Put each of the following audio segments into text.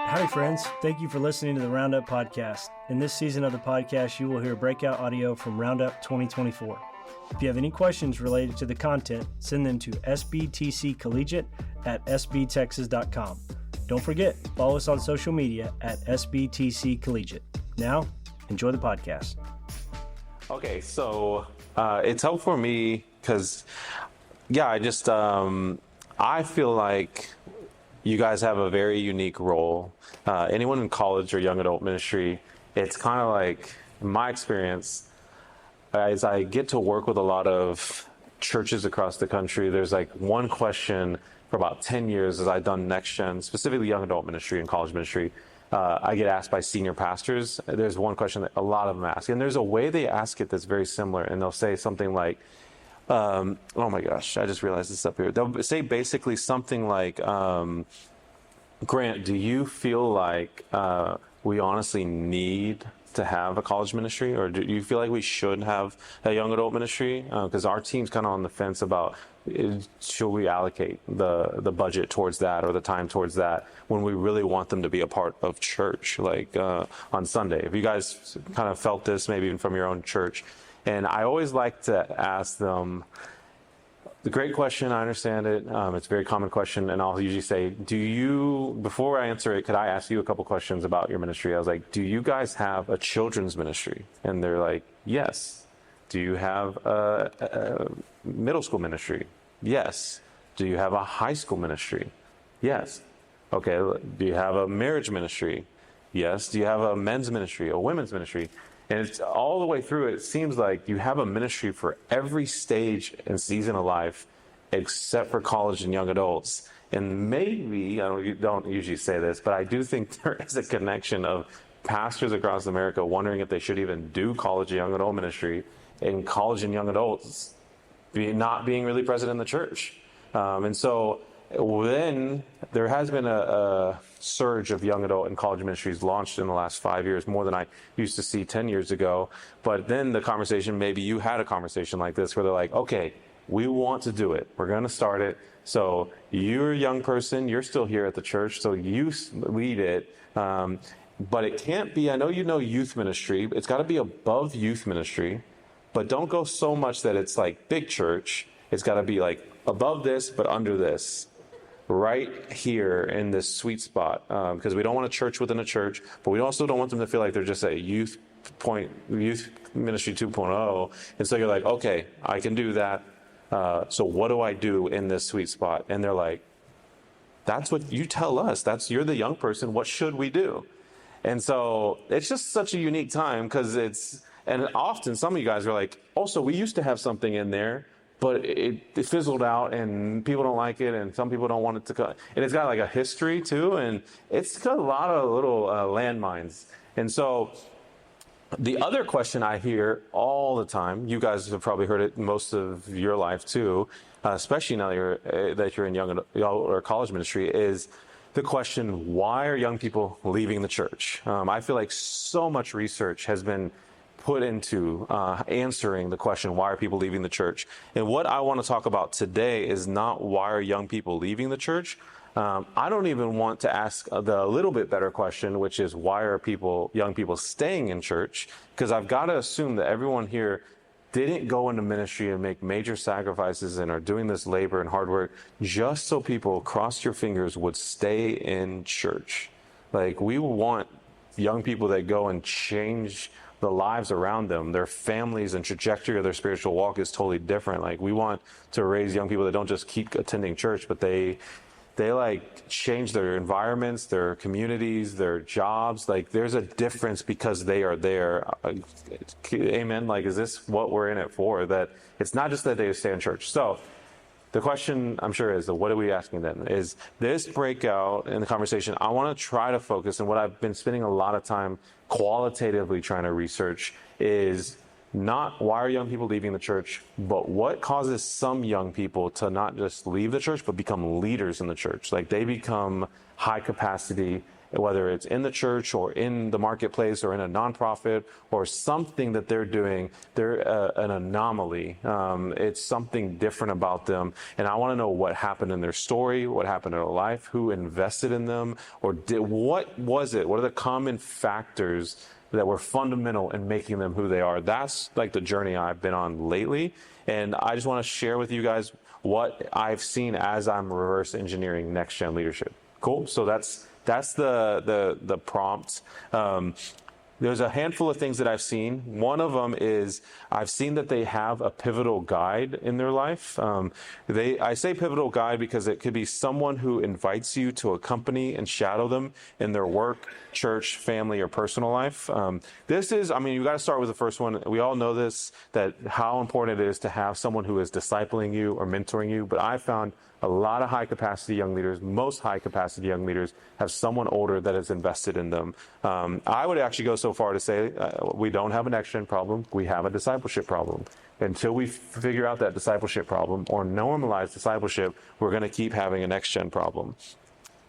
Howdy, friends. Thank you for listening to the Roundup Podcast. In this season of the podcast, you will hear breakout audio from Roundup 2024. If you have any questions related to the content, send them to sbtccollegiate@sbtexas.com. Don't forget, follow us on social media at sbtccollegiate. Now, enjoy the podcast. Okay, so it's helpful for me because, I feel like you guys have a very unique role. Anyone in college or young adult ministry, it's kind of like, in my experience, as I get to work with a lot of churches across the country, there's like one question for about 10 years as I've done Next Gen, specifically young adult ministry and college ministry. I get asked by senior pastors. There's one question that a lot of them ask, and there's a way they ask it that's very similar, and they'll say something like, oh my gosh, I just realized this up here. They'll say basically something like, Grant, do you feel like we honestly need to have a college ministry, or do you feel like we should have a young adult ministry? Because our team's kind of on the fence about should we allocate the budget towards that or the time towards that when we really want them to be a part of church, like on Sunday. If you guys kind of felt this, maybe even from your own church. And I always like to ask them, the great question, I understand it. It's a very common question. And I'll usually say, before I answer it, could I ask you a couple questions about your ministry? I was like, do you guys have a children's ministry? And they're like, yes. Do you have a middle school ministry? Yes. Do you have a high school ministry? Yes. Okay. Do you have a marriage ministry? Yes. Do you have a men's ministry, a women's ministry? And it's all the way through. It seems like you have a ministry for every stage and season of life, except for college and young adults. And maybe, I don't usually say this, but I do think there is a connection of pastors across America wondering if they should even do college and young adult ministry, and college and young adults not being really present in the church. And so then there has been a surge of young adult and college ministries launched in the last 5 years, more than I used to see 10 years ago. But then the conversation, maybe you had a conversation like this where they're like, okay, we want to do it. We're going to start it. So you're a young person. You're still here at the church. So you lead it. But it can't be, I know you know youth ministry. It's got to be above youth ministry. But don't go so much that it's like big church. It's got to be like above this, but under this. Right here in this sweet spot, because we don't want a church within a church, but we also don't want them to feel like they're just a youth ministry 2.0. And so you're like, okay, I can do that. So what do I do in this sweet spot? And they're like, that's what you tell us. You're the young person. What should we do? And so it's just such a unique time because and often some of you guys are like, also, we used to have something in there, but it fizzled out and people don't like it and some people don't want it to go. And it's got like a history too, and it's got a lot of little landmines. And so the other question I hear all the time, you guys have probably heard it most of your life too, especially now that you're in young adult or college ministry, is the question, why are young people leaving the church? I feel like so much research has been put into answering the question, why are people leaving the church? And what I want to talk about today is not why are young people leaving the church. I don't even want to ask the little bit better question, which is why are young people staying in church? Because I've got to assume that everyone here didn't go into ministry and make major sacrifices and are doing this labor and hard work just so people, cross your fingers, would stay in church. Like, we want young people that go and change the lives around them, their families and trajectory of their spiritual walk is totally different. Like, we want to raise young people that don't just keep attending church, but they like change their environments, their communities, their jobs. Like, there's a difference because they are there. Amen. Like, is this what we're in it for? That it's not just that they stay in church. So the question, I'm sure, is what are we asking then? Is this breakout in the conversation, I want to try to focus, and what I've been spending a lot of time qualitatively trying to research is not why are young people leaving the church, but what causes some young people to not just leave the church, but become leaders in the church. Like they become high capacity, whether it's in the church or in the marketplace or in a nonprofit or something that they're doing, they're an anomaly. It's something different about them. And I want to know what happened in their story, what happened in their life, who invested in them, or what was it? What are the common factors that were fundamental in making them who they are? That's like the journey I've been on lately. And I just want to share with you guys what I've seen as I'm reverse engineering next gen leadership. Cool. So that's the prompt. There's a handful of things that I've seen. One of them is I've seen that they have a pivotal guide in their life. I say pivotal guide because it could be someone who invites you to accompany and shadow them in their work, church, family, or personal life. You got to start with the first one. We all know this, that how important it is to have someone who is discipling you or mentoring you. But I found a lot of high capacity young leaders, most high capacity young leaders have someone older that has invested in them. I would actually go so far to say we don't have a next gen problem. We have a discipleship problem. Until we figure out that discipleship problem or normalize discipleship, we're going to keep having a next gen problem.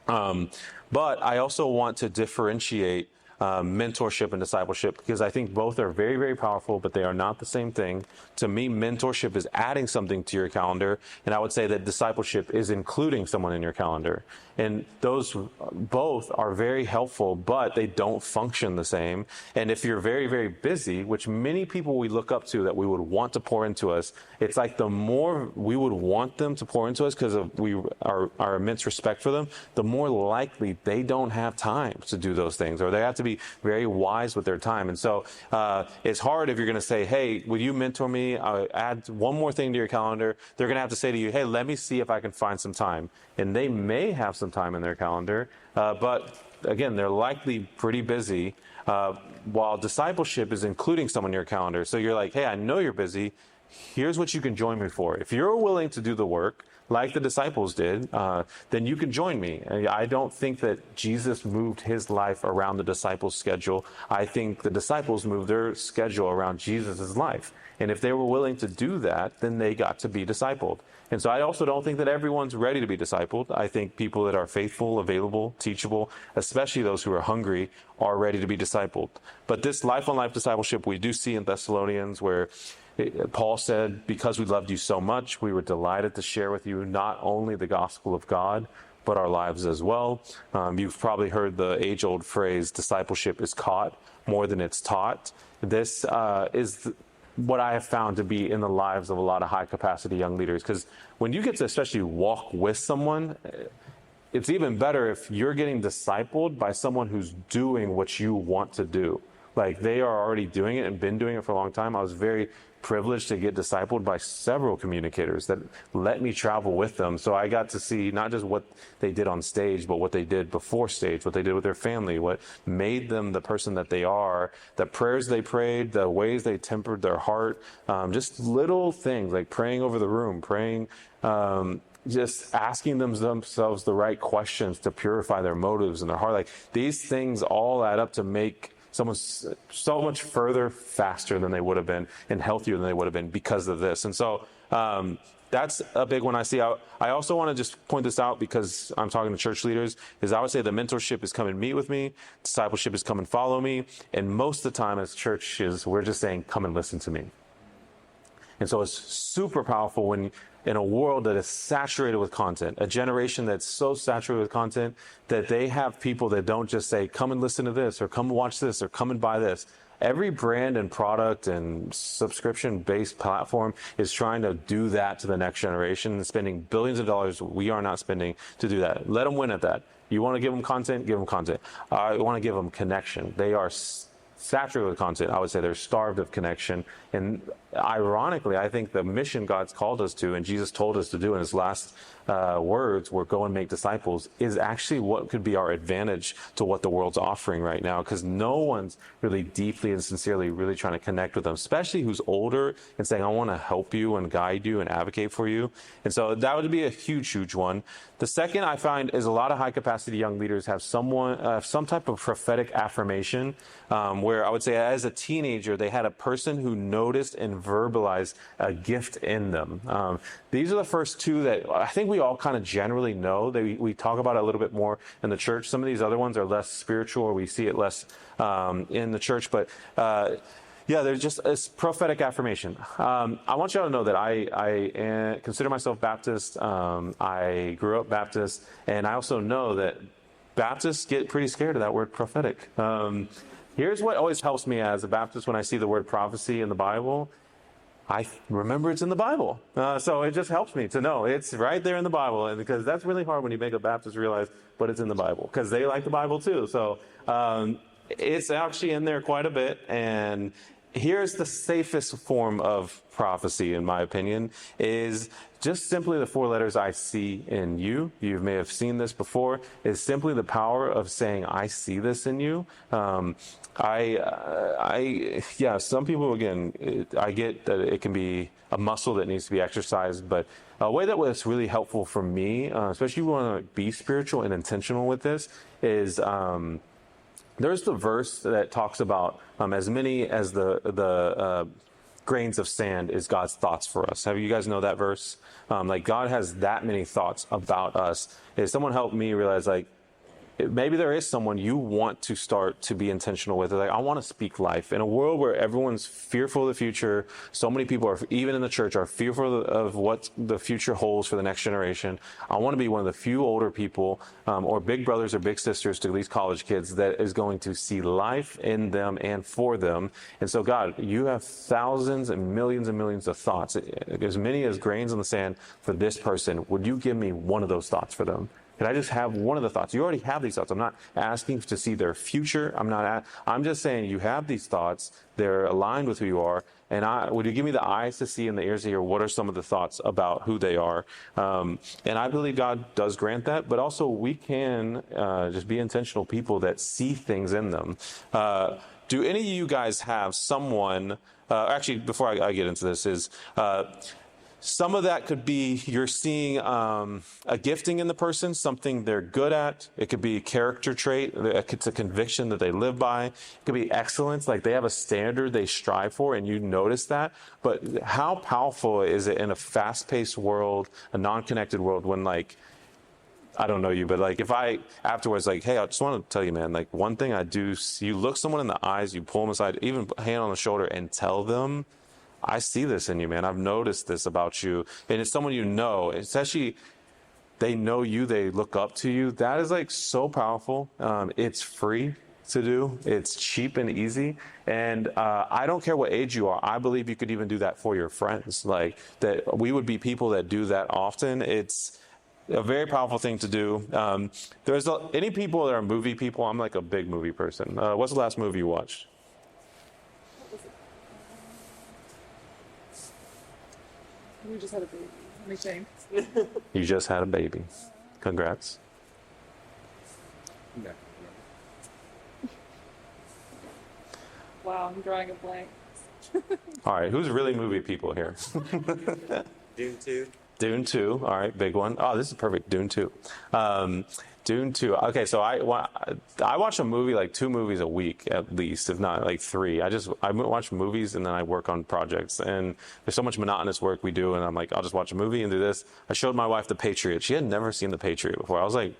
But I also want to differentiate mentorship and discipleship, because I think both are very, very powerful, but they are not the same thing. To me, mentorship is adding something to your calendar, and I would say that discipleship is including someone in your calendar. And those both are very helpful, but they don't function the same. And if you're very, very busy, which many people we look up to that we would want to pour into us, it's like the more we would want them to pour into us because of our immense respect for them, the more likely they don't have time to do those things, or they have to be very wise with their time. And so it's hard if you're going to say, hey, will you mentor me? I'll add one more thing to your calendar. They're going to have to say to you, hey, let me see if I can find some time. And they may have some time in their calendar, but again, they're likely pretty busy, while discipleship is including someone in your calendar. So you're like, hey, I know you're busy. Here's what you can join me for. If you're willing to do the work, like the disciples did, then you can join me. And I don't think that Jesus moved his life around the disciples' schedule. I think the disciples moved their schedule around Jesus' life. And if they were willing to do that, then they got to be discipled. And so I also don't think that everyone's ready to be discipled. I think people that are faithful, available, teachable, especially those who are hungry, are ready to be discipled. But this life-on-life discipleship we do see in Thessalonians, where Paul said, because we loved you so much, we were delighted to share with you not only the gospel of God, but our lives as well. You've probably heard the age-old phrase, discipleship is caught more than it's taught. This is what I have found to be in the lives of a lot of high-capacity young leaders. Because when you get to especially walk with someone, it's even better if you're getting discipled by someone who's doing what you want to do. Like they are already doing it and been doing it for a long time. I was very privileged to get discipled by several communicators that let me travel with them. So I got to see not just what they did on stage, but what they did before stage, what they did with their family, what made them the person that they are, the prayers they prayed, the ways they tempered their heart, just little things like praying over the room, praying, just asking themselves the right questions to purify their motives and their heart. Like these things all add up to make someone so much further, faster than they would have been and healthier than they would have been because of this. And so that's a big one I see. I also want to just point this out because I'm talking to church leaders, is I would say the mentorship is come and meet with me, discipleship is come and follow me, and most of the time as churches, we're just saying, come and listen to me. And so it's super powerful when in a world that is saturated with content, a generation that's so saturated with content that they have people that don't just say, come and listen to this, or come and watch this, or come and buy this. Every brand and product and subscription-based platform is trying to do that to the next generation, spending billions of dollars we are not spending to do that. Let them win at that. You want to give them content? Give them content. I want to give them connection. They are saturated with content. I would say they're starved of connection. And ironically, I think the mission God's called us to, and Jesus told us to do in his last words, were go and make disciples, is actually what could be our advantage to what the world's offering right now, because no one's really deeply and sincerely really trying to connect with them, especially who's older and saying, I want to help you and guide you and advocate for you. And so that would be a huge, huge one. The second I find is a lot of high capacity young leaders have some type of prophetic affirmation, where I would say as a teenager, they had a person who noticed and verbalized a gift in them. These are the first two that I think we all kind of generally know. We talk about it a little bit more in the church. Some of these other ones are less spiritual, or we see it less in the church. But yeah, there's just it's prophetic affirmation. I want y'all to know that I consider myself Baptist. I grew up Baptist, and I also know that Baptists get pretty scared of that word prophetic. Here's what always helps me as a Baptist when I see the word prophecy in the Bible. I remember it's in the Bible. So it just helps me to know it's right there in the Bible. And because that's really hard when you make a Baptist realize, but it's in the Bible, because they like the Bible too. So it's actually in there quite a bit. And here's the safest form of prophecy, in my opinion, is just simply the four letters I see in you. You may have seen this before. Is simply the power of saying, I see this in you. Yeah, some people, again, I get that it can be a muscle that needs to be exercised, but a way that was really helpful for me, especially when you want to be spiritual and intentional with this, is there's the verse that talks about as many as the grains of sand is God's thoughts for us. Have you guys know that verse? Like God has that many thoughts about us. If someone helped me realize, like, maybe there is someone you want to start to be intentional with. Like, I want to speak life in a world where everyone's fearful of the future. So many people are, even in the church, are fearful of what the future holds for the next generation. I want to be one of the few older people, or big brothers or big sisters to these college kids, that is going to see life in them and for them. And so, God, you have thousands and millions of thoughts, as many as grains in the sand for this person. Would you give me one of those thoughts for them? Can I just have one of the thoughts? You already have these thoughts. I'm not asking to see their future. I'm just saying you have these thoughts. They're aligned with who you are. And would you give me the eyes to see and the ears to hear what are some of the thoughts about who they are? And I believe God does grant that. But also we can just be intentional people that see things in them. Do any of you guys have someone, actually, before I get into this, is some of that could be you're seeing a gifting in the person, something they're good at. It could be a character trait. It's a conviction that they live by. It could be excellence, like they have a standard they strive for, and you notice that. But how powerful is it in a fast-paced world, a non-connected world, when, like, I don't know you, but like if I afterwards, like, hey, I just want to tell you, man, like one thing I do, you look someone in the eyes, you pull them aside, even hand on the shoulder, and tell them, I see this in you, man. I've noticed this about you. And it's someone you know, especially they know you, they look up to you. That is like so powerful. It's free to do. It's cheap and easy. And I don't care what age you are. I believe you could even do that for your friends. Like that we would be people that do that often. It's a very powerful thing to do. There's any people that are movie people. I'm like a big movie person. What's the last movie you watched? We just had a baby. Let me think. You just had a baby. Congrats. No. Wow, I'm drawing a blank. All right, who's really movie people here? Dune 2. Dune 2, all right, big one. Oh, this is perfect, Dune 2. Dune 2. Okay, so I watch a movie, like 2 movies a week at least, if not like 3. I watch movies and then I work on projects. And there's so much monotonous work we do, and I'm like, I'll just watch a movie and do this. I showed my wife The Patriot. She had never seen The Patriot before. I was like,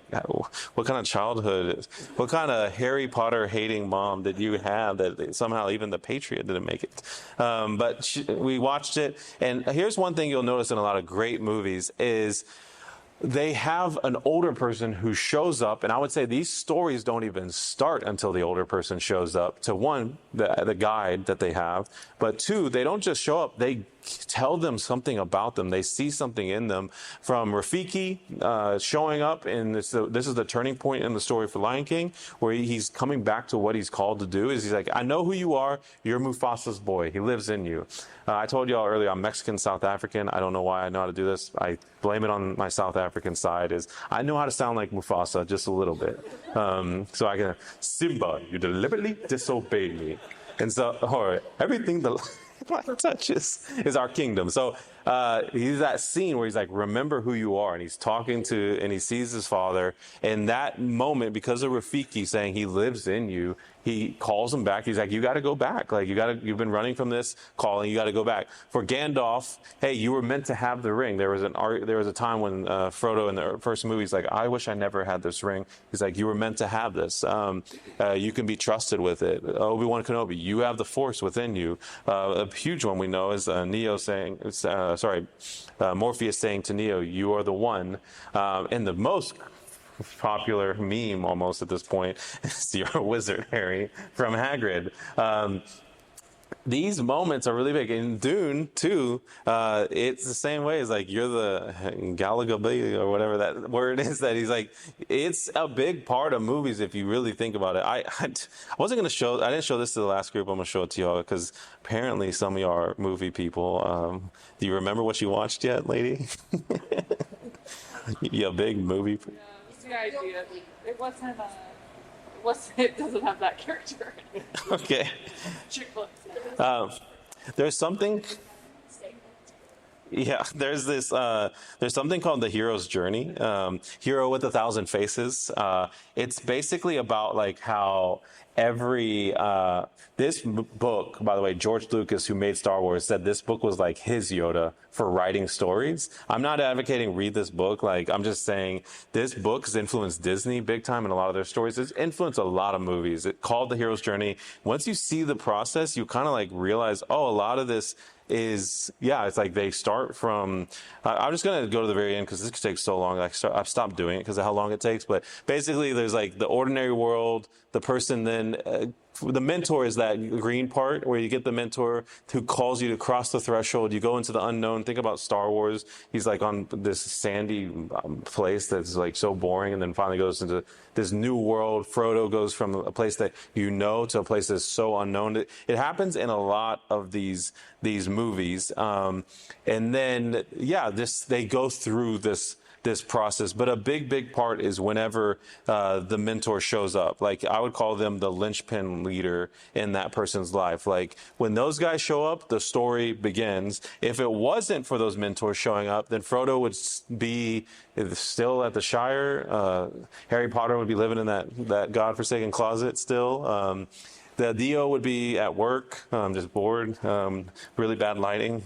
what kind of childhood, what kind of Harry Potter hating mom did you have that somehow even The Patriot didn't make it? But we watched it, and here's one thing you'll notice in a lot of great movies is they have an older person who shows up, and I would say these stories don't even start until the older person shows up. To one, the guide that they have, but 2, they don't just show up, they tell them something about them. They see something in them. From Rafiki showing up, and this is the turning point in the story for Lion King, where he's coming back to what he's called to do. He's like, I know who you are. You're Mufasa's boy. He lives in you. I told y'all earlier, I'm Mexican, South African. I don't know why I know how to do this. I blame it on my South African side. I know how to sound like Mufasa just a little bit. So I can, Simba, you deliberately disobeyed me. And so, everything the light touches is our kingdom. So he's that scene where he's like, remember who you are. And he's talking to, and he sees his father. And that moment, because of Rafiki saying he lives in you, he calls him back. He's like, you got to go back. Like, you've been running from this calling. You got to go back. For Gandalf, hey, you were meant to have the ring. There was a time when Frodo in the first movie, he's like, I wish I never had this ring. He's like, you were meant to have this. You can be trusted with it. Obi-Wan Kenobi, you have the Force within you. A huge one we know is Morpheus saying to Neo, you are the one. And the most popular meme almost at this point is you're a wizard, Harry, from Hagrid. These moments are really big. In Dune, too, it's the same way. It's like, you're the Galagabi, or whatever that word is, that he's like, it's a big part of movies if you really think about it. I wasn't going to show, I didn't show this to the last group. I'm going to show it to y'all because apparently some of y'all are movie people. Do you remember what you watched yet, lady? You a big movie? Yeah, it's the idea. It doesn't have that character in it. Okay. Chick flicks. There's something. Yeah, there's something called the hero's journey, Hero with 1,000 Faces. It's basically about like how this book, by the way, George Lucas, who made Star Wars, said this book was like his Yoda for writing stories. I'm not advocating read this book. Like, I'm just saying this book has influenced Disney big time in a lot of their stories. It's influenced a lot of movies. It's called The Hero's Journey. Once you see the process, you kind of like realize, oh, a lot of this is, it's like they start from, I'm just going to go to the very end because this could take so long. I've stopped doing it because of how long it takes. But basically, there's like the ordinary world, the person then, the mentor is that green part where you get the mentor who calls you to cross the threshold. You go into the unknown. Think about Star Wars. He's like on this sandy place that's like so boring, and then finally goes into this new world. Frodo goes from a place that you know to a place that's so unknown. It happens in a lot of these movies. And then, they go through this process. But a big part is whenever the mentor shows up. Like, I would call them the linchpin leader in that person's life. Like, when those guys show up, the story begins. If it wasn't for those mentors showing up, then Frodo would be still at the Shire. Harry Potter would be living in that godforsaken closet still. The Dio would be at work, just bored, really bad lighting.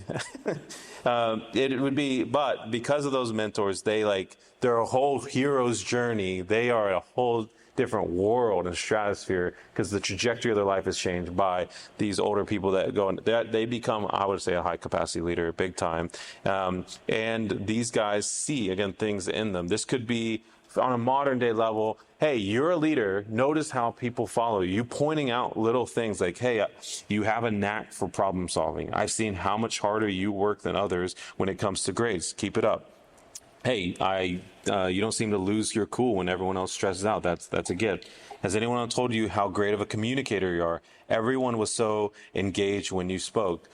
It would be, but because of those mentors, they're a whole hero's journey. They are a whole different world and stratosphere because the trajectory of their life is changed by these older people that go and they become, I would say, a high capacity leader, big time. And these guys see, again, things in them. This could be on a modern day level. Hey, you're a leader. Notice how people follow you, pointing out little things like, hey, you have a knack for problem solving. I've seen how much harder you work than others when it comes to grades. Keep it up. Hey, you don't seem to lose your cool when everyone else stresses out. That's a gift. Has anyone else told you how great of a communicator you are? Everyone was so engaged when you spoke.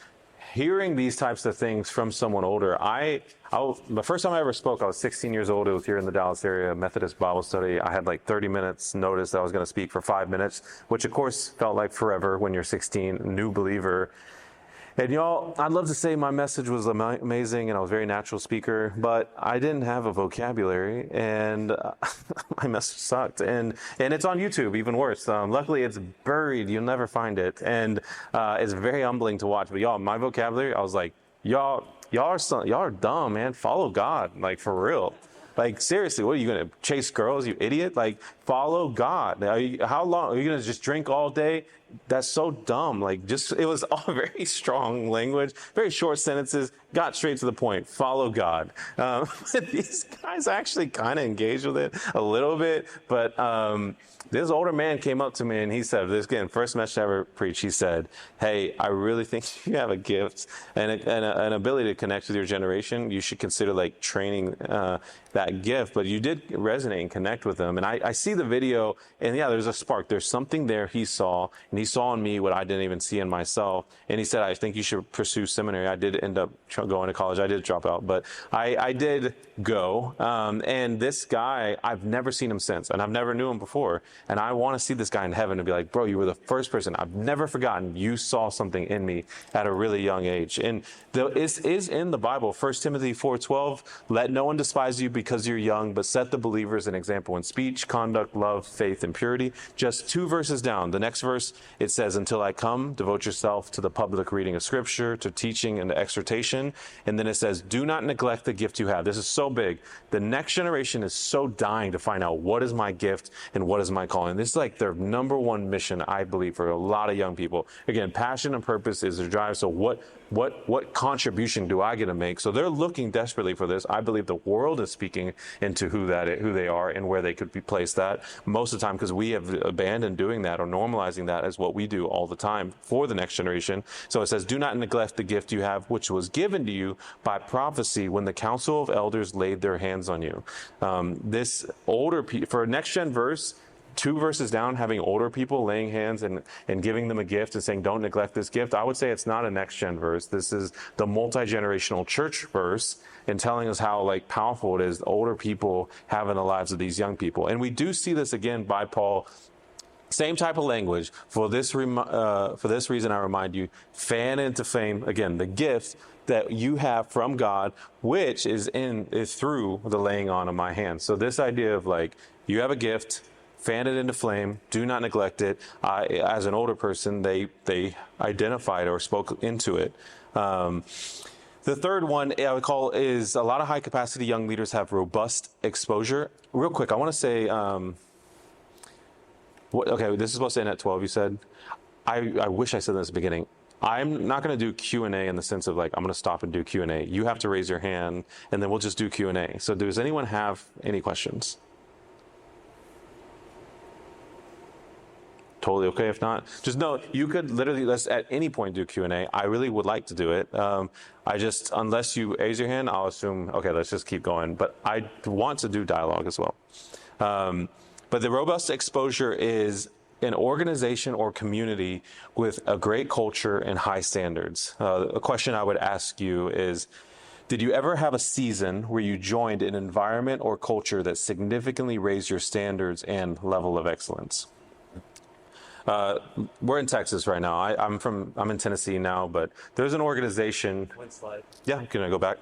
Hearing these types of things from someone older, the first time I ever spoke, I was 16 years old. It was here in the Dallas area, Methodist Bible study. I had like 30 minutes notice that I was going to speak for 5 minutes, which of course felt like forever when you're 16, new believer. And y'all, I'd love to say my message was amazing and I was a very natural speaker, but I didn't have a vocabulary and my message sucked. And it's on YouTube, even worse. Luckily, it's buried. You'll never find it. And it's very humbling to watch. But y'all, my vocabulary, I was like, y'all are dumb, man. Follow God, like for real. Like, seriously, what are you going to chase girls, you idiot? Like, follow God. How long? Are you going to just drink all day? That's so dumb. Like, it was all very strong language, very short sentences, got straight to the point. Follow God. These guys actually kind of engaged with it a little bit, but this older man came up to me and he said, this again, first message I ever preached, he said, hey, I really think you have a gift and an ability to connect with your generation. You should consider like training that gift, but you did resonate and connect with him. And I see the video, and yeah, there's a spark. There's something there he saw, and he saw in me what I didn't even see in myself. And he said, I think you should pursue seminary. I did end up going to college. I did drop out, but I did go. And this guy, I've never seen him since, and I've never knew him before. And I want to see this guy in heaven and be like, bro, you were the first person. I've never forgotten. You saw something in me at a really young age. And it is in the Bible, 1 Timothy 4:12, let no one despise you because you're young, but set the believers an example in speech, conduct, love, faith, and purity. Just 2 verses down, the next verse, it says, until I come, devote yourself to the public reading of Scripture, to teaching and to exhortation. And then it says, do not neglect the gift you have. This is so big. The next generation is so dying to find out what is my gift and what is my calling. This is like their number one mission, I believe, for a lot of young people. Again, passion and purpose is their drive. So what contribution do I get to make? So they're looking desperately for this. I believe the world is speaking into who they are and where they could be placed at most of the time, because we have abandoned doing that or normalizing that as what we do all the time for the next generation. So it says, do not neglect the gift you have, which was given to you by prophecy when the council of elders laid their hands on you. This older for a next gen verse, 2 verses down, having older people laying hands and giving them a gift and saying, don't neglect this gift. I would say it's not a next gen verse. This is the multi-generational church verse and telling us how like powerful it is, the older people have in the lives of these young people. And we do see this again by Paul. Same type of language. For this reason, I remind you, fan into fame, again, the gift that you have from God, which is through the laying on of my hands. So this idea of like, you have a gift, fan it into flame, do not neglect it. As an older person, they identified or spoke into it. The third one I would call is a lot of high capacity young leaders have robust exposure. Real quick, I want to say, okay, this is supposed to end at 12, you said. I wish I said this at the beginning. I'm not going to do Q&A in the sense of like, I'm going to stop and do Q&A. You have to raise your hand, and then we'll just do Q&A. So does anyone have any questions? Totally okay if not. Just know you could literally, let's at any point do Q&A. I really would like to do it. Unless you raise your hand, I'll assume, okay, let's just keep going. But I want to do dialogue as well. But the robust exposure is an organization or community with a great culture and high standards. A question I would ask you is, did you ever have a season where you joined an environment or culture that significantly raised your standards and level of excellence? We're in Texas right now. I'm in Tennessee now, but there's an organization. One slide. Yeah, can I go back?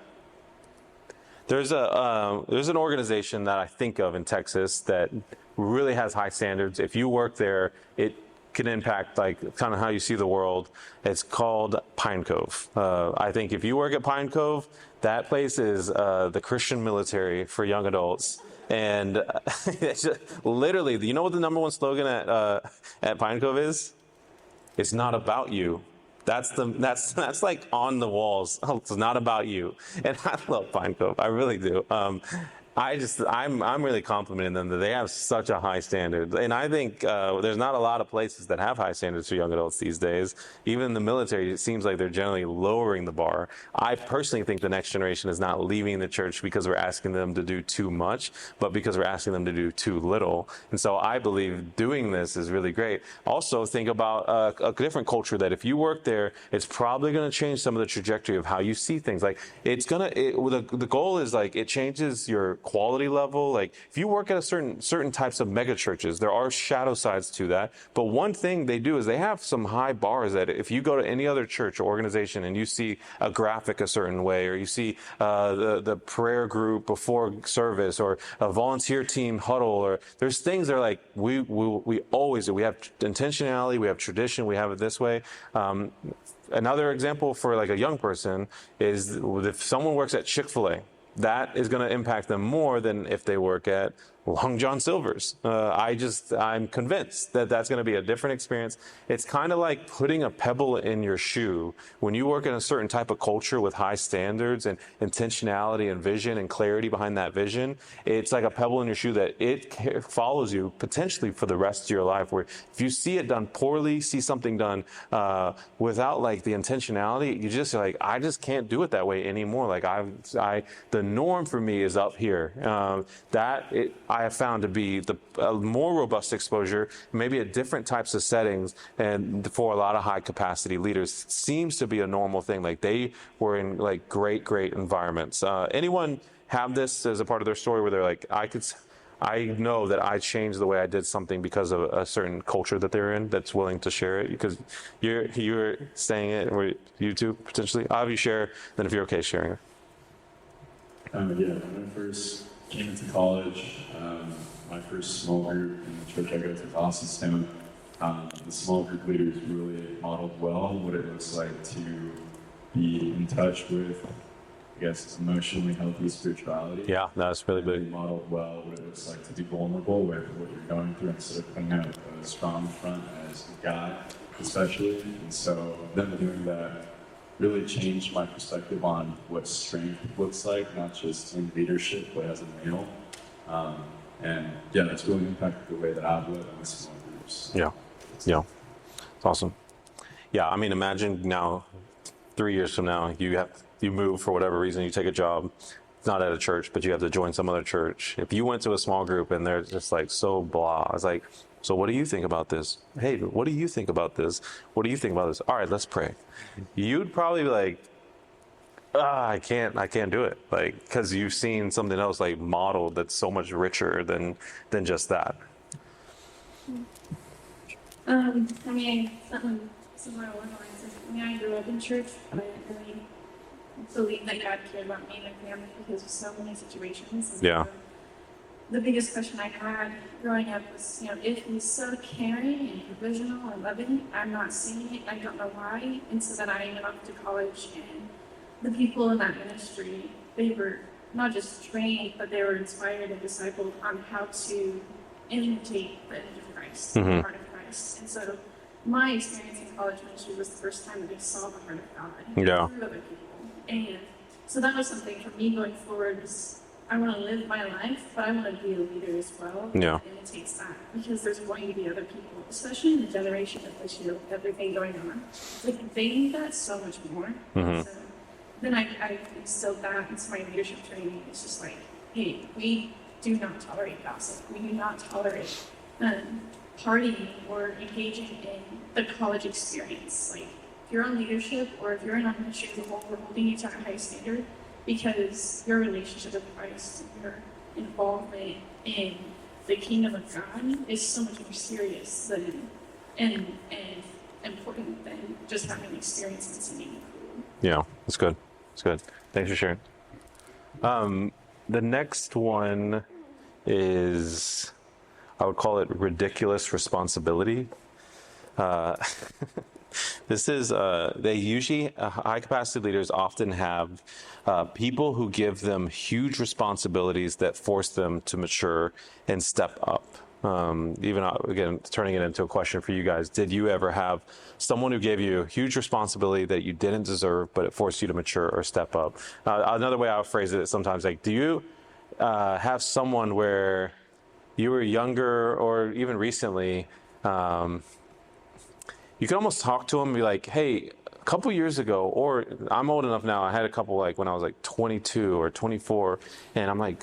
There's an organization that I think of in Texas that really has high standards. If you work there, it can impact like kind of how you see the world. It's called Pine Cove. I think if you work at Pine Cove, that place is the Christian military for young adults. And it's just, literally, you know what the number one slogan at Pine Cove is? It's not about you. That's like on the walls. Oh, it's not about you. And I love Pine Cove. I really do. I'm really complimenting them that they have such a high standard. And I think there's not a lot of places that have high standards for young adults these days. Even in the military, it seems like they're generally lowering the bar. I personally think the next generation is not leaving the church because we're asking them to do too much, but because we're asking them to do too little. And so I believe doing this is really great. Also, think about a different culture that if you work there, it's probably going to change some of the trajectory of how you see things. Like the goal is like it changes your quality level. Like if you work at a certain types of mega churches, there are shadow sides to that. But one thing they do is they have some high bars that if you go to any other church or organization and you see a graphic a certain way, or you see the prayer group before service, or a volunteer team huddle, or there's things that are like we always do. We have intentionality, we have tradition, we have it this way. Another example for like a young person is if someone works at Chick-fil-A, that is going to impact them more than if they work at Long John Silver's. I'm convinced that that's going to be a different experience. It's kind of like putting a pebble in your shoe. When you work in a certain type of culture with high standards and intentionality and vision and clarity behind that vision, it's like a pebble in your shoe that it follows you potentially for the rest of your life. Where if you see it done poorly, see something done without like the intentionality, you just like, I just can't do it that way anymore. Like the norm for me is up here. I have found to be a more robust exposure, maybe at different types of settings, and for a lot of high capacity leaders, it seems to be a normal thing. Like they were in like great environments. Anyone have this as a part of their story where they're like, I know that I changed the way I did something because of a certain culture that they're in that's willing to share it? Because you're saying it, or you too potentially. I'll have you share, then if you're okay sharing it. When I first came into college, my first small group in the church I go to, Boston, the small group leaders really modeled well what it looks like to be in touch with, I guess, emotionally healthy spirituality. Yeah, that's really big. They modeled well what it looks like to be vulnerable with what you're going through instead of putting out a strong front as a guy, especially. And so them doing that really changed my perspective on what strength looks like, not just in leadership, but as a male. That's really impacted the way that I've led in small groups. Yeah, it's awesome. Yeah, I mean, imagine now, 3 years from now, you move for whatever reason, you take a job, it's not at a church, but you have to join some other church. If you went to a small group and they're just like so blah, it's like, so what do you think about this? Hey, what do you think about this? What do you think about this? All right, let's pray. You'd probably be like, I can't do it. Like, because you've seen something else like modeled that's so much richer than just that. Something similar along the lines of, I grew up in church, but I didn't really believe that God cared about me and my family because of so many situations. Yeah. The biggest question I had growing up was, if he's so caring and provisional and loving, I'm not seeing it, I don't know why. And so then I went off to college, and the people in that ministry, they were not just trained, but they were inspired and discipled on how to imitate the image of Christ, the heart of Christ. And so my experience in college ministry was the first time that I saw the heart of God through other people. And so that was something for me going forward was, I want to live my life, but I want to be a leader as well. Yeah. And it takes that because there's going to be other people, especially in the generation of this year with everything going on. Like they need that so much more. So then I instilled that into my leadership training. It's just like, hey, we do not tolerate gossip. We do not tolerate partying or engaging in the college experience. Like if you're on leadership or if you're in our ministry as a whole, we're holding you to a high standard. Because your relationship with Christ and your involvement in the kingdom of God is so much more serious than and important than just having an experience and singing. Yeah, that's good. That's good. Thanks for sharing. The next one is, I would call it ridiculous responsibility. This is, high capacity leaders often have people who give them huge responsibilities that force them to mature and step up. Again, turning it into a question for you guys, did you ever have someone who gave you a huge responsibility that you didn't deserve, but it forced you to mature or step up? Another way I would phrase it is sometimes like, do you have someone where you were younger or even recently, you can almost talk to them and be like, hey, a couple years ago, or I'm old enough now, I had a couple like when I was like 22 or 24, and I'm like,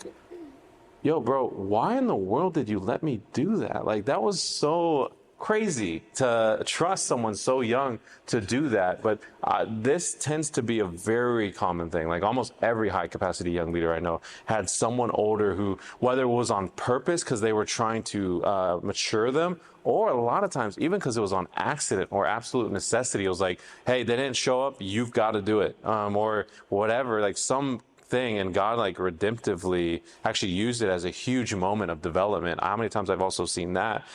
yo, bro, why in the world did you let me do that? Like, that was so crazy to trust someone so young to do that. But this tends to be a very common thing. Like almost every high capacity young leader I know had someone older who, whether it was on purpose because they were trying to mature them, or a lot of times even because it was on accident or absolute necessity, it was like, hey, they didn't show up, you've got to do it, or whatever, like some thing, and God like redemptively actually used it as a huge moment of development. How many times I've also seen that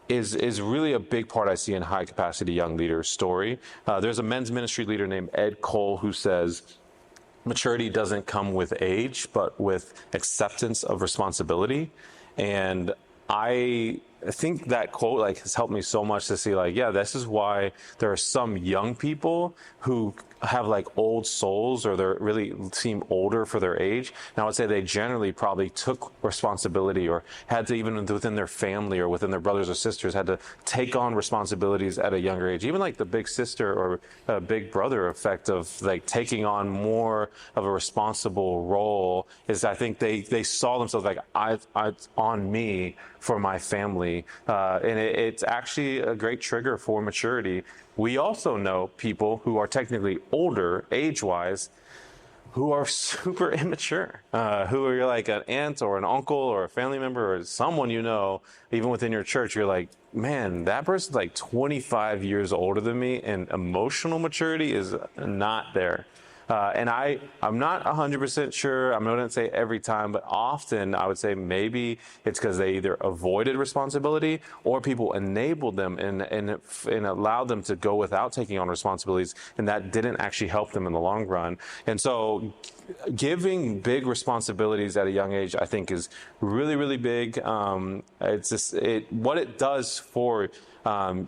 is really a big part I see in high capacity young leaders' story. There's a men's ministry leader named Ed Cole who says, maturity doesn't come with age, but with acceptance of responsibility. And I think that quote like has helped me so much to see like, yeah, this is why there are some young people who have like old souls, or they really seem older for their age. And I would say they generally probably took responsibility, or had to, even within their family or within their brothers or sisters, had to take on responsibilities at a younger age. Even like the big sister or big brother effect of like taking on more of a responsible role is, I think they saw themselves like, it's on me for my family. And it's actually a great trigger for maturity. We also know people who are technically older age-wise who are super immature, who are like an aunt or an uncle or a family member or someone you know, even within your church, you're like, man, that person's like 25 years older than me, and emotional maturity is not there. And I'm not 100% sure. I wouldn't say every time, but often I would say maybe it's because they either avoided responsibility or people enabled them and allowed them to go without taking on responsibilities, and that didn't actually help them in the long run. And so giving big responsibilities at a young age, I think, is really, really big. It's just what it does for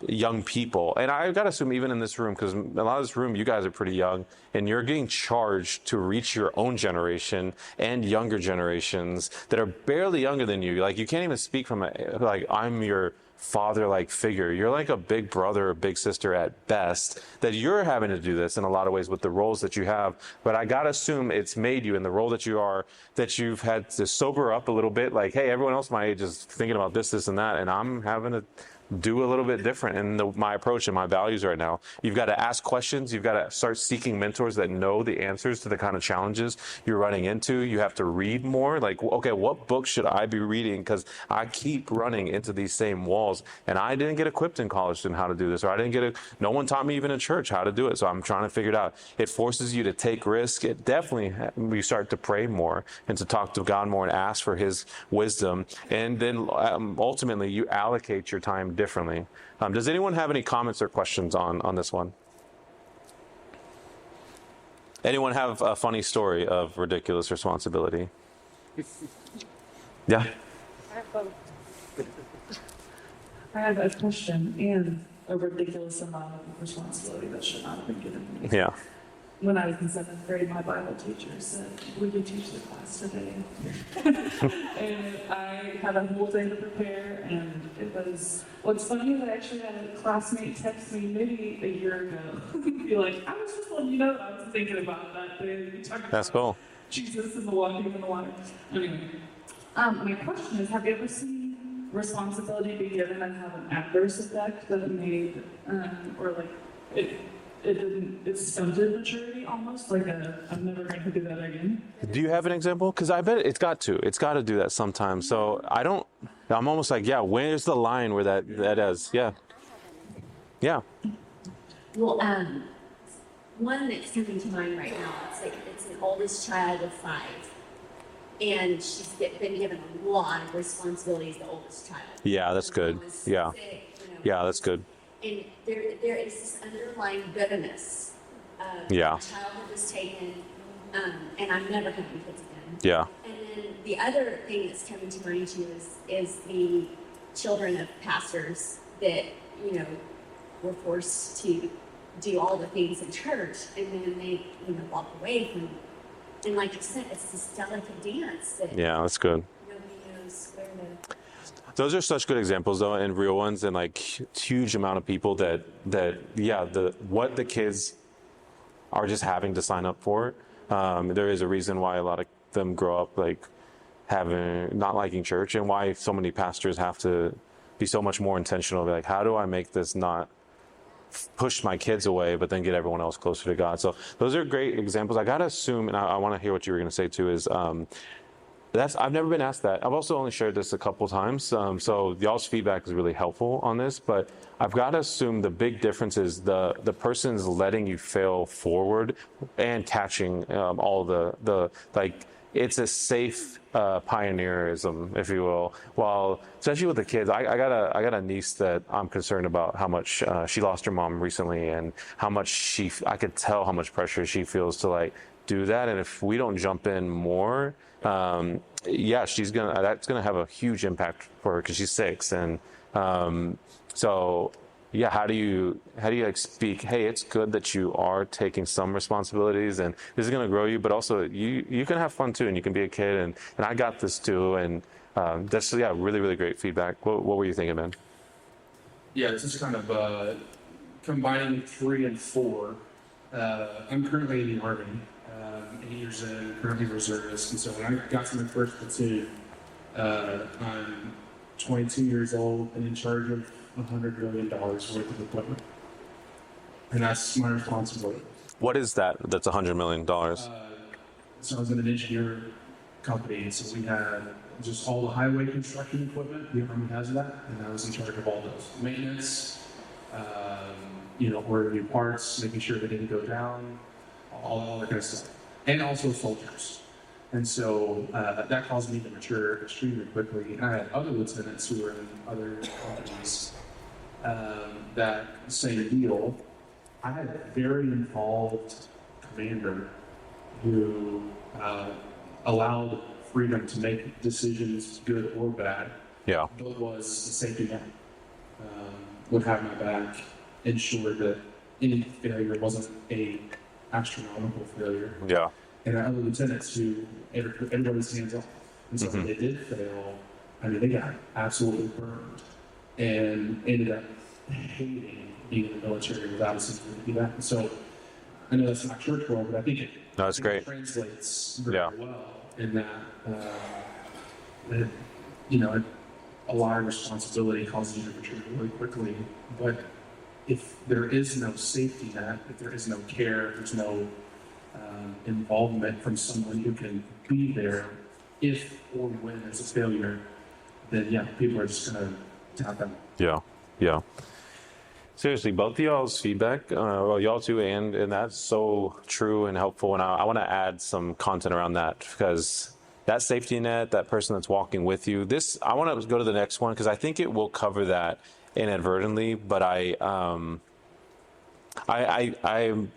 young people. And I got to assume even in this room, because a lot of this room, you guys are pretty young, and you're getting charged to reach your own generation and younger generations that are barely younger than you. Like, you can't even speak from like, I'm your father-like figure. You're like a big brother or big sister at best, that you're having to do this in a lot of ways with the roles that you have. But I gotta assume it's made you in the role that you are, that you've had to sober up a little bit. Like, hey, everyone else my age is thinking about this, and that, and I'm having to do a little bit different in my approach and my values right now. You've got to ask questions. You've got to start seeking mentors that know the answers to the kind of challenges you're running into. You have to read more. Like, okay, what book should I be reading? Because I keep running into these same walls, and I didn't get equipped in college in how to do this, or I didn't get no one taught me even in church how to do it. So I'm trying to figure it out. It forces you to take risks. It definitely, you start to pray more and to talk to God more and ask for his wisdom. And then ultimately you allocate your time differently. Does anyone have any comments or questions on this one? Anyone have a funny story of ridiculous responsibility? Yeah. I have a question and a ridiculous amount of responsibility that should not have been given to me. Yeah. When I was in 7th grade, my Bible teacher said, "Would you teach the class today?" And I had a whole day to prepare, and it was, what's funny is I actually had a classmate text me maybe a year ago, be like, "I was just letting you know I was thinking about that day. You talked That's about cool. Jesus and the walking in the water." Anyway, my question is, have you ever seen responsibility be given and have an adverse effect that made, or like, it stunted maturity almost, like I'm never going to do that again? Do you have an example? Because I bet it's got to do that sometimes. So I'm almost like, yeah, where's the line where that is? Yeah. Yeah. Well, one that's coming to mind right now, it's an oldest child of 5. And she's been given a lot of responsibilities, the oldest child. Yeah, that's good. Yeah. Sick, Yeah, that's good. And there is this underlying bitterness of Yeah. the child that was taken, and I'm never having kids again. Yeah. And then the other thing that's coming to mind too is the children of pastors that, were forced to do all the things in church, and then they, walk away from, and like you said, it's this delicate dance that Yeah, that's good. nobody knows where to. Those are such good examples, though, and real ones, and like huge amount of people that what the kids are just having to sign up for. There is a reason why a lot of them grow up like not liking church, and why so many pastors have to be so much more intentional. Like, how do I make this not push my kids away, but then get everyone else closer to God? So those are great examples. I gotta assume, and I want to hear what you were going to say too, is I've never been asked that. I've also only shared this a couple times, so y'all's feedback is really helpful on this. But I've got to assume the big difference is the person's letting you fail forward and catching all the like. It's a safe pioneerism, if you will. While especially with the kids, I got a niece that I'm concerned about how much she lost her mom recently, and how much I could tell how much pressure she feels to like do that. And if we don't jump in more, that's gonna have a huge impact for her because she's 6. And how do you like speak, hey, it's good that you are taking some responsibilities and this is going to grow you, but also you can have fun too, and you can be a kid, and I got this too. And that's really, really great feedback. What were you thinking, man? Yeah, it's just kind of combining 3 and 4. I'm currently in the Army, 8 years in, currently reservist, and so when I got to my first platoon, I'm 22 years old and in charge of $100 million worth of equipment, and that's my responsibility. What is that? That's $100 million. So I was in an engineer company, and so we had just all the highway construction equipment. The Army has that, and I was in charge of all those maintenance, ordering new parts, making sure they didn't go down, all that kind of stuff, and also soldiers. And so that caused me to mature extremely quickly. And I had other lieutenants who were in other companies that same deal. I had a very involved commander who allowed freedom to make decisions, good or bad. Yeah. But was a safety net. Would have my back, ensured that any failure wasn't a astronomical failure. Yeah. And I had other lieutenants who everybody's hands off. And so when they did fail, they got absolutely burned and ended up hating being in the military without a sense of feedback. So I know that's not church world, but I think that's great. It translates very well in that, a lot of responsibility causes you to mature really quickly. But if there is no safety net, if there is no care, if there's no involvement from someone who can be there if or when there's a failure, then people are just going to tap out. Yeah. Seriously, both of y'all's feedback, y'all too, and that's so true and helpful. And I want to add some content around that, because that safety net, that person that's walking with you, I want to go to the next one because I think it will cover that inadvertently, but I think I'm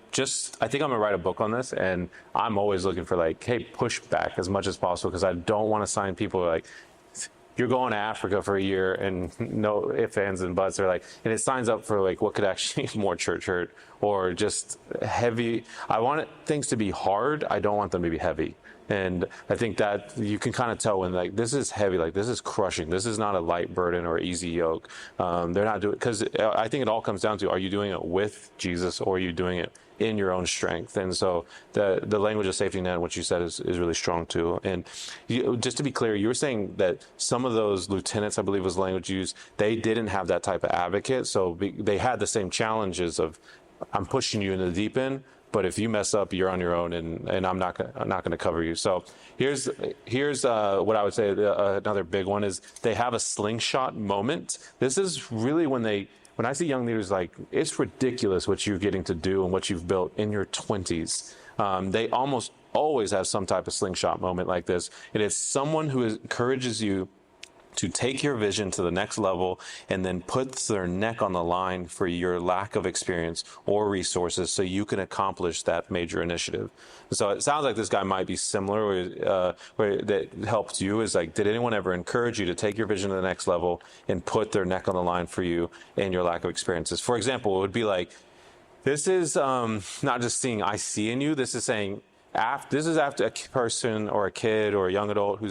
gonna write a book on this, and I'm always looking for push back as much as possible, because I don't want to sign people you're going to Africa for a year and no ifs, ands, and buts, and it signs up for what could actually more church hurt or just heavy. I want things to be hard. I don't want them to be heavy. And I think that you can kind of tell when this is heavy, this is crushing. This is not a light burden or easy yoke. They're not doing, because I think it all comes down to, are you doing it with Jesus or are you doing it in your own strength? And so the language of safety net, what you said, is really strong too. And just to be clear, you were saying that some of those lieutenants, I believe was the language used, they didn't have that type of advocate. So they had the same challenges of, I'm pushing you into the deep end, but if you mess up, you're on your own, and I'm not going to cover you. So here's what I would say. Another big one is they have a slingshot moment. This is really when I see young leaders, it's ridiculous what you're getting to do and what you've built in your 20s. They almost always have some type of slingshot moment like this. And it's someone who encourages you to take your vision to the next level and then puts their neck on the line for your lack of experience or resources so you can accomplish that major initiative. So it sounds like this guy might be similar, where that helped you is did anyone ever encourage you to take your vision to the next level and put their neck on the line for you and your lack of experiences? For example, it would be this is not just seeing I see in you, this is saying, this is after a person or a kid or a young adult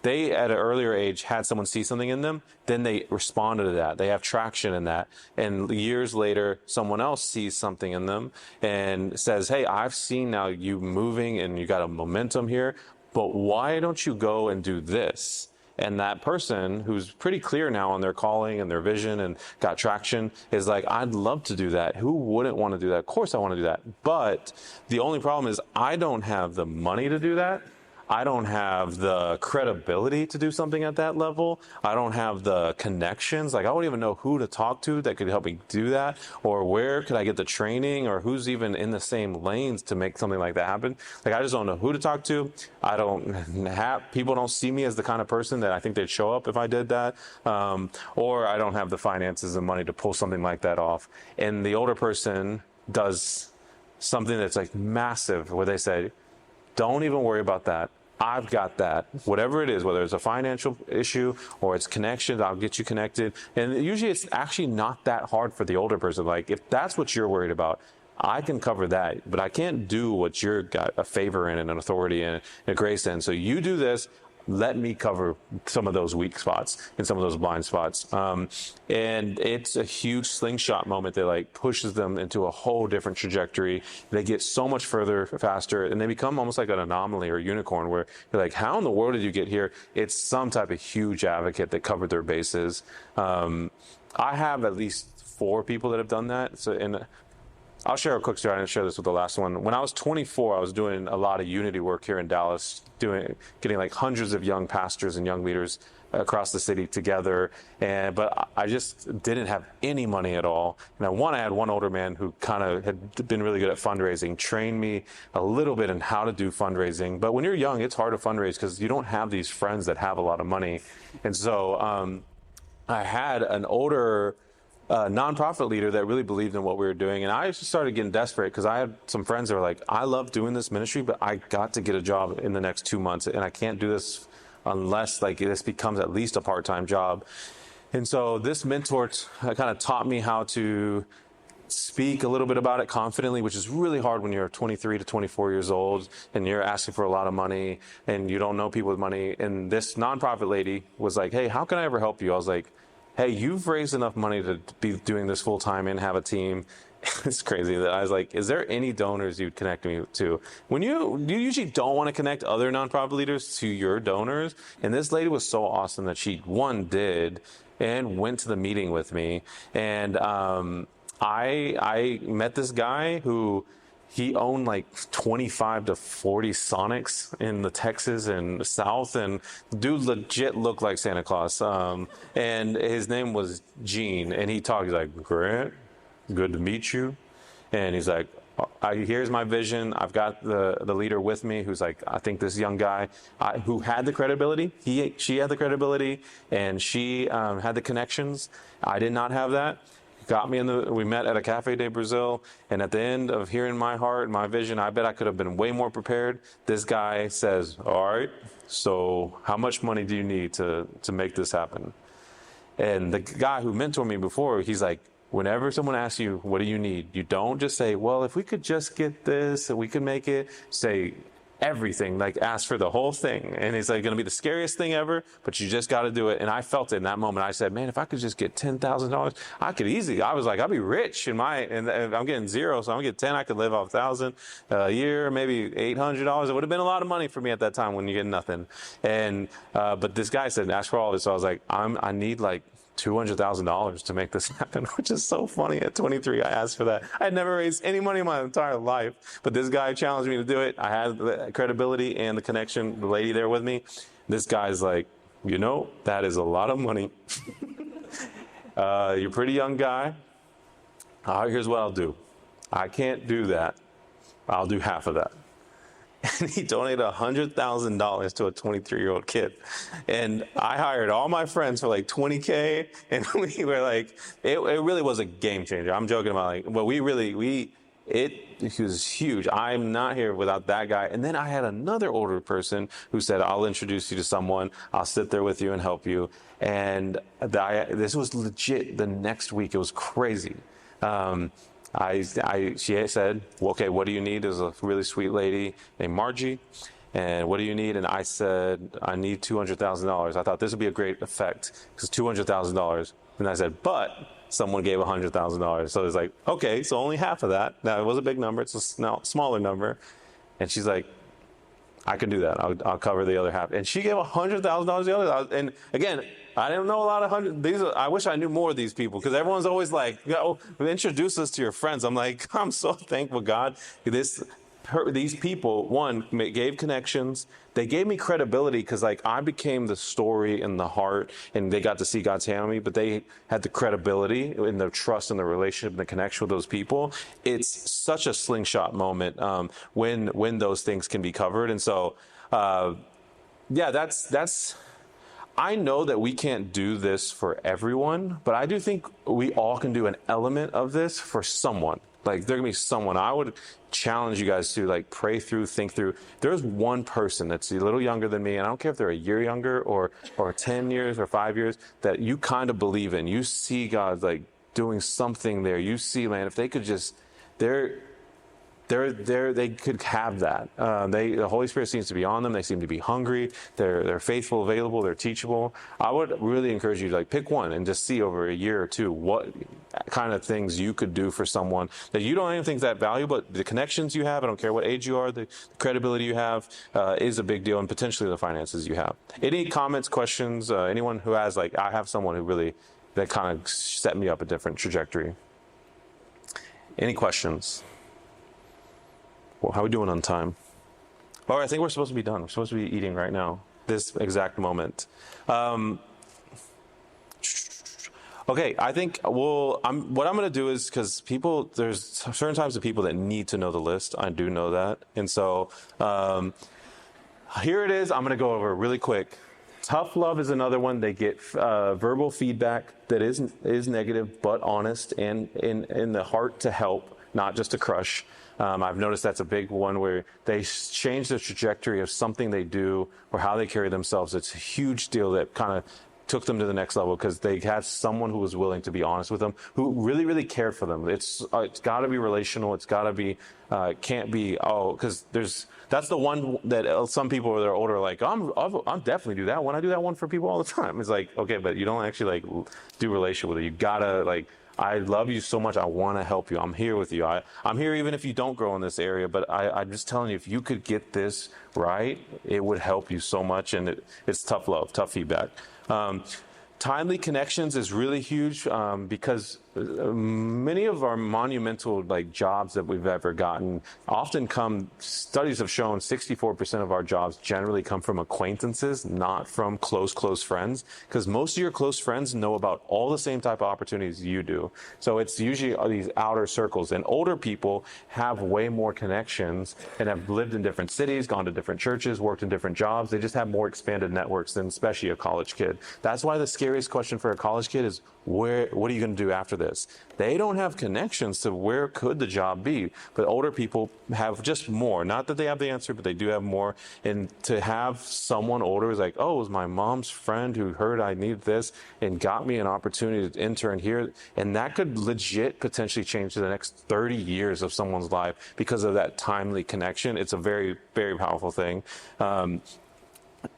they at an earlier age had someone see something in them, then they responded to that. They have traction in that. And years later, someone else sees something in them and says, hey, I've seen now you moving and you got a momentum here, but why don't you go and do this? And that person who's pretty clear now on their calling and their vision and got traction is I'd love to do that. Who wouldn't want to do that? Of course I want to do that. But the only problem is I don't have the money to do that. I don't have the credibility to do something at that level. I don't have the connections. I don't even know who to talk to that could help me do that, or where could I get the training, or who's even in the same lanes to make something like that happen. I just don't know who to talk to. People don't see me as the kind of person that I think they'd show up if I did that. Or I don't have the finances and money to pull something like that off. And the older person does something that's like massive where they say, don't even worry about that. I've got that. Whatever it is, whether it's a financial issue or it's connections, I'll get you connected. And usually it's actually not that hard for the older person. Like, if that's what you're worried about, I can cover that, but I can't do what you're got a favor in and an authority in and a grace in. So you do this. Let me cover some of those weak spots and some of those blind spots. And it's a huge slingshot moment that like pushes them into a whole different trajectory. They get so much further faster, and they become almost like an anomaly or unicorn where you're like, how in the world did you get here? It's some type of huge advocate that covered their bases. I have at least 4 people that have done that. So, and I'll share a quick story. I didn't share this with the last one. When I was 24, I was doing a lot of unity work here in Dallas, getting like hundreds of young pastors and young leaders across the city together. But I just didn't have any money at all. And I had one older man who kind of had been really good at fundraising, trained me a little bit in how to do fundraising. But when you're young, it's hard to fundraise because you don't have these friends that have a lot of money. And so I had an older nonprofit leader that really believed in what we were doing. And I just started getting desperate because I had some friends that were like, I love doing this ministry, but I got to get a job in the next 2 months. And I can't do this unless like this becomes at least a part-time job. And so this mentor kind of taught me how to speak a little bit about it confidently, which is really hard when you're 23 to 24 years old and you're asking for a lot of money and you don't know people with money. And this nonprofit lady was like, hey, how can I ever help you? I was like, hey, you've raised enough money to be doing this full time and have a team. It's crazy that I was like, is there any donors you'd connect me to? When you usually don't want to connect other nonprofit leaders to your donors. And this lady was so awesome that she did and went to the meeting with me. And I met this guy who he owned like 25 to 40 Sonics in the Texas and the South, and the dude legit looked like Santa Claus. And his name was Gene, and he's like, Grant, good to meet you. And he's like, here's my vision. I've got the leader with me who's like, I think this young guy who had the credibility, she had the credibility, and she had the connections. I did not have that. Got me we met at a Cafe de Brazil, and at the end of hearing my heart and my vision, I bet I could have been way more prepared. This guy says, all right, so how much money do you need to make this happen? And the guy who mentored me before, he's like, whenever someone asks you, what do you need? You don't just say, well, if we could just get this, we could make it. Say everything, like ask for the whole thing. And it's like going to be the scariest thing ever, but you just got to do it. And I felt it in that moment. I said, man, if I could just get $10,000, I could easily, I was like, I'd be rich and I'm getting 0. So I'm getting 10. I could live off 1,000 a year, maybe $800. It would have been a lot of money for me at that time when you get nothing. And, but this guy said, ask for all of it. So I was like, I need like $200,000 to make this happen, which is so funny. At 23, I asked for that. I had never raised any money in my entire life, but this guy challenged me to do it. I had the credibility and the connection, the lady there with me. This guy's like, that is a lot of money. You're a pretty young guy. Here's what I'll do. I can't do that. I'll do half of that. And he donated $100,000 to a 23-year-old kid. And I hired all my friends for like $20K. And we were like, it really was a game changer. I'm joking about like, but it was huge. I'm not here without that guy. And then I had another older person who said, I'll introduce you to someone. I'll sit there with you and help you. And this was legit the next week. It was crazy. She said, well, okay, what do you need? Is a really sweet lady named Margie. And what do you need? And I said, I need $200,000. I thought this would be a great effect because $200,000. And I said, but someone gave $100,000. So it's like, okay, so only half of that. Now it was a big number. It's a smaller number. And she's like, I can do that. I'll cover the other half. And she gave $100,000 the other. And again, I didn't know a lot of I wish I knew more of these people because everyone's always like, introduce us to your friends. I'm like, I'm so thankful, God. These people, one, gave connections. They gave me credibility because like I became the story and the heart, and they got to see God's hand on me, but they had the credibility and the trust and the relationship and the connection with those people. It's such a slingshot moment when those things can be covered. And so, that's I know that we can't do this for everyone, but I do think we all can do an element of this for someone. Like, there can be someone. I would challenge you guys to like pray through, think through. There's one person that's a little younger than me, and I don't care if they're a year younger or 10 years or 5 years, that you kind of believe in. You see God like doing something there. You see, man, if they could just, they could have that. The Holy Spirit seems to be on them. They seem to be hungry. They're faithful, available. They're teachable. I would really encourage you to like pick one and just see over a year or two what kind of things you could do for someone that you don't even think is that valuable, but the connections you have, I don't care what age you are, the credibility you have is a big deal, and potentially the finances you have. Any comments, questions? Anyone who has like, I have someone who really, that kind of set me up a different trajectory. Any questions? Well, how are we doing on time? All right, I think we're supposed to be done. We're supposed to be eating right now, this exact moment. Okay, I think what I'm going to do is, because there's certain types of people that need to know the list. I do know that. And so here it is. I'm going to go over it really quick. Tough love is another one. They get verbal feedback that is negative but honest and in the heart to help, not just to crush. I've noticed that's a big one where they change the trajectory of something they do or how they carry themselves. It's a huge deal that kind of took them to the next level because they had someone who was willing to be honest with them, who really, really cared for them. It's got to be relational. It's got to be, can't be, because that's the one that some people when they're older are like, I'll definitely do that one. I do that one for people all the time. It's like, okay, but you don't actually like do relational with it. You gotta like, I love you so much. I want to help you. I'm here with you. I'm here even if you don't grow in this area, but I'm just telling you, if you could get this right, it would help you so much. And it's tough love, tough feedback. Timely connections is really huge because many of our monumental like jobs that we've ever gotten often studies have shown 64% of our jobs generally come from acquaintances, not from close friends, because most of your close friends know about all the same type of opportunities you do. So it's usually these outer circles, and older people have way more connections and have lived in different cities, gone to different churches, worked in different jobs. They just have more expanded networks than especially a college kid. That's why the scariest question for a college kid is, what are you going to do after this? They don't have connections to where could the job be, but older people have just more. Not that they have the answer, but they do have more. And to have someone older is like, oh, it was my mom's friend who heard I need this and got me an opportunity to intern here. And that could legit potentially change the next 30 years of someone's life because of that timely connection. It's a very, very powerful thing.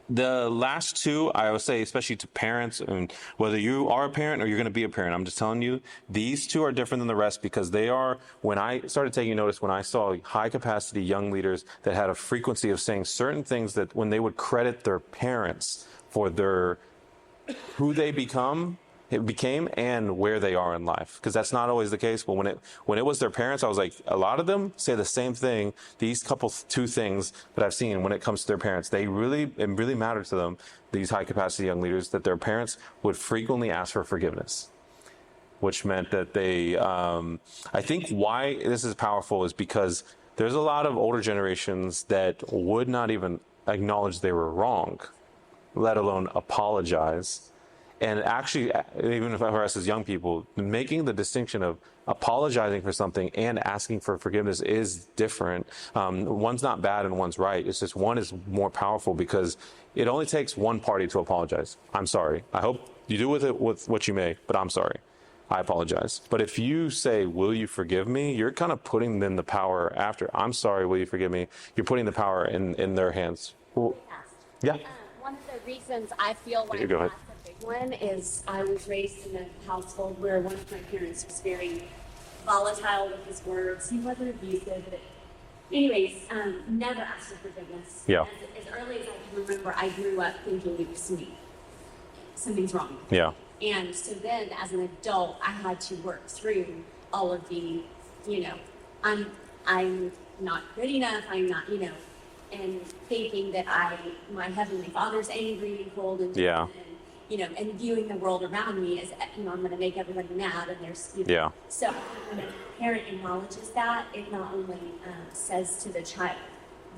The last two, I would say, especially to parents, and whether you are a parent or you're going to be a parent, I'm just telling you, these two are different than the rest because they are, when I started taking notice, when I saw high capacity young leaders that had a frequency of saying certain things that when they would credit their parents for who they became and where they are in life, because that's not always the case. But when it was their parents, I was like, a lot of them say the same thing. These two things that I've seen when it comes to their parents, it really mattered to them, these high capacity young leaders, that their parents would frequently ask for forgiveness, which meant that they, I think why this is powerful is because there's a lot of older generations that would not even acknowledge they were wrong, let alone apologize. And actually, even for us as young people, making the distinction of apologizing for something and asking for forgiveness is different. One's not bad and one's right. It's just one is more powerful because it only takes one party to apologize. I'm sorry. I hope you do with it with what you may, but I'm sorry. I apologize. But if you say, will you forgive me? You're kind of putting then the power after. I'm sorry, will you forgive me? You're putting the power in their hands. Well, yeah. One of the reasons I feel like go ahead. One is I was raised in a household where one of my parents was very volatile with his words. He wasn't abusive, but anyways, never asked for forgiveness. Yeah. As early as I can remember, I grew up thinking it was me. Something's wrong. Yeah. And so then as an adult, I had to work through all of the, I'm not good enough, I'm not, and thinking that my Heavenly Father's angry and cold and yeah. And viewing the world around me as, I'm going to make everybody mad, and there's, Yeah. So when a parent acknowledges that, it not only says to the child,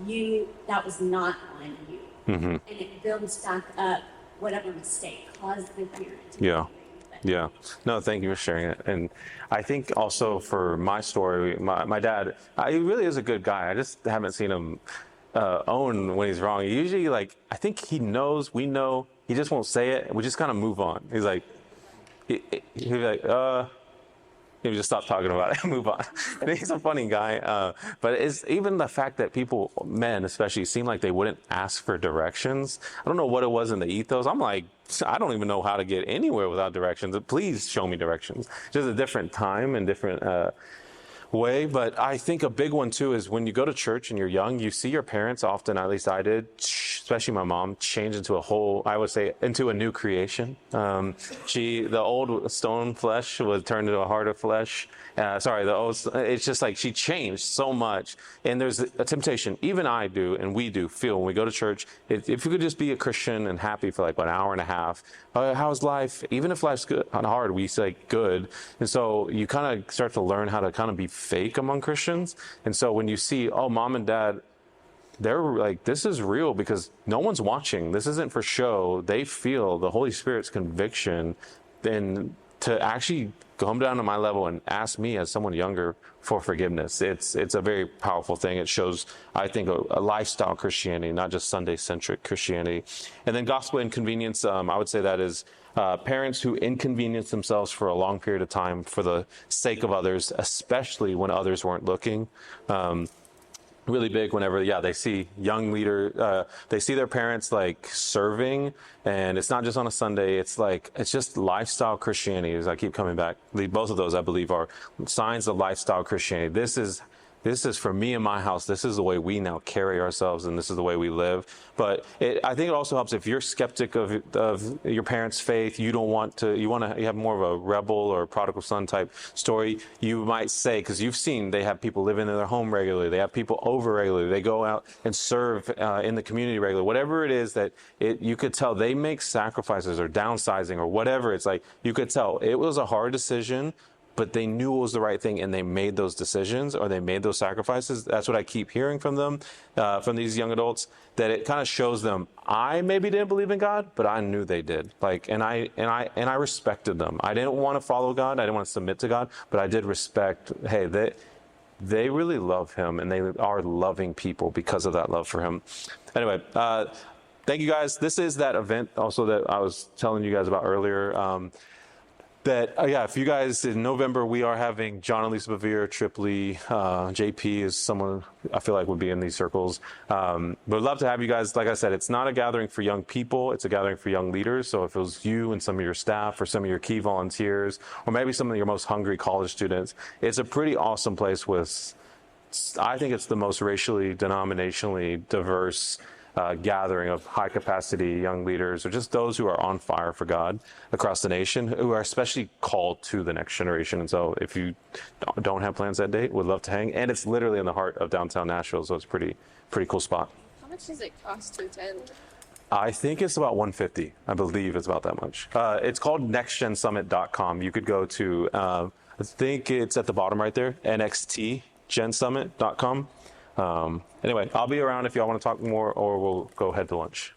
that was not on you, and it builds back up whatever mistake caused the parent to be angry. But Yeah. No, thank you for sharing it. And I think also for my story, my dad, he really is a good guy. I just haven't seen him own when he's wrong. He usually, like, I think he knows, we know, he just won't say it. And we just kind of move on. He's like, he'll be like, maybe just stop talking about it and move on. And he's a funny guy. But it's even the fact that people, men especially, seem like they wouldn't ask for directions. I don't know what it was in the ethos. I'm like, I don't even know how to get anywhere without directions. Please show me directions. Just a different time and different way. But I think a big one too is when you go to church and you're young, you see your parents often, at least I did, especially my mom, change into a whole, I would say, into a new creation. The old stone flesh was turned into a heart of flesh. It's just like she changed so much. And there's a temptation, even I do, and we do feel when we go to church, if you could just be a Christian and happy for like an hour and a half, how's life? Even if life's good, not hard, we say good. And so you kind of start to learn how to kind of be fake among Christians. And so when you see, oh, mom and dad, they're like, this is real because no one's watching. This isn't for show. They feel the Holy Spirit's conviction. Then to actually come down to my level and ask me as someone younger for forgiveness, it's a very powerful thing. It shows, I think, a lifestyle Christianity, not just Sunday-centric Christianity. And then gospel inconvenience, I would say that is parents who inconvenience themselves for a long period of time for the sake of others, especially when others weren't looking. Really big whenever, they see young leader, they see their parents like serving, and it's not just on a Sunday. It's just lifestyle Christianity. As I keep coming back, both of those I believe are signs of lifestyle Christianity. This is for me and my house. This is the way we now carry ourselves, and this is the way we live. But I think it also helps if you're skeptic of your parents' faith. You have more of a rebel or prodigal son type story. You might say, because you've seen they have people living in their home regularly, they have people over regularly, they go out and serve in the community regularly. Whatever it is that you could tell they make sacrifices or downsizing or whatever. It's like you could tell it was a hard decision, but they knew it was the right thing, and they made those decisions or they made those sacrifices. That's what I keep hearing from them, from these young adults, that it kind of shows them, I maybe didn't believe in God, but I knew they did. And I respected them. I didn't want to follow God. I didn't want to submit to God, but I did respect, hey, they really love him, and they are loving people because of that love for him. Anyway, thank you guys. This is that event also that I was telling you guys about earlier. If you guys, in November, we are having John and Lisa Bevere, Tripoli, JP is someone I feel like would be in these circles. But we'd love to have you guys. Like I said, it's not a gathering for young people. It's a gathering for young leaders. So if it was you and some of your staff or some of your key volunteers, or maybe some of your most hungry college students, it's a pretty awesome place I think it's the most racially, denominationally diverse gathering of high-capacity young leaders, or just those who are on fire for God across the nation, who are especially called to the next generation. And so if you don't have plans that date, would love to hang. And it's literally in the heart of downtown Nashville, so it's pretty cool spot. How much does it cost to attend? I think it's about $150. I believe it's about that much. It's called nextgensummit.com. You could go to, I think it's at the bottom right there, nxtgensummit.com. Anyway, I'll be around if y'all want to talk more, or we'll go head to lunch.